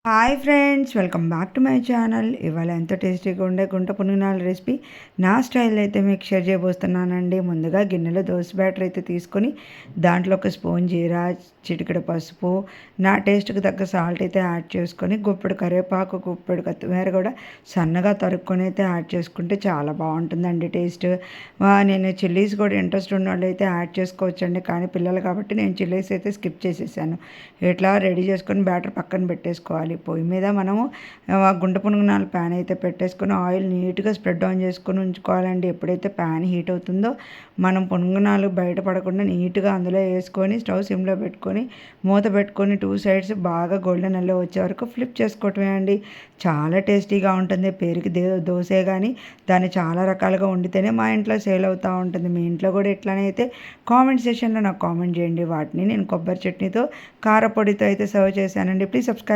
Hi friends, welcome back to my channel. ఇవాళ ఎంతో టేస్టీగా ఉండే గుంట పునుగునాల రెసిపీ నా స్టైల్ అయితే మీకు షేర్ చేయబోతున్నానండి. ముందుగా గిన్నెలో దోశ బ్యాటర్ అయితే తీసుకొని దాంట్లో ఒక స్పూన్ జీరా, చిటికెడు పసుపు, నా టేస్ట్కి తగ్గ సాల్ట్ అయితే యాడ్ చేసుకొని గుప్పెడు కరివేపాకు, గుప్పెడు కొత్తిమీర కూడా సన్నగా తరుక్కొని అయితే యాడ్ చేసుకుంటే చాలా బాగుంటుందండి టేస్ట్. నేను చిల్లీస్ కూడా ఇంట్రెస్ట్ ఉన్న వాళ్ళు అయితే యాడ్ చేసుకోవచ్చండి, కానీ పిల్లలు కాబట్టి నేను చిల్లీస్ అయితే స్కిప్ చేసేసాను. ఇట్లా రెడీ చేసుకొని బ్యాటర్ పక్కన పెట్టేసుకోవాలి. పొయ్యి మీద మనము గుంట పునుగునాలు ప్యాన్ అయితే పెట్టేసుకొని ఆయిల్ నీట్గా స్ప్రెడ్ ఆన్ చేసుకొని ఉంచుకోవాలండి. ఎప్పుడైతే ప్యాన్ హీట్ అవుతుందో మనం పునుగునాలు బయట పడకుండా నీట్గా అందులో వేసుకొని స్టవ్ సిమ్లో పెట్టుకొని మూత పెట్టుకొని 2 సైడ్స్ బాగా గోల్డెన్ ఎల్లో వచ్చే వరకు ఫ్లిప్ చేసుకోవటమే అండి. చాలా టేస్టీగా ఉంటుంది. పేరుకి దోసే కానీ దాన్ని చాలా రకాలుగా వండితేనే మా ఇంట్లో సేల్ అవుతూ ఉంటుంది. మీ ఇంట్లో కూడా ఇట్లానే అయితే కామెంట్ సెక్షన్లో నాకు కామెంట్ చేయండి. వాటిని నేను కొబ్బరి చట్నీతో, కారపొడితో అయితే సర్వ్ చేశానండి. Please subscribe.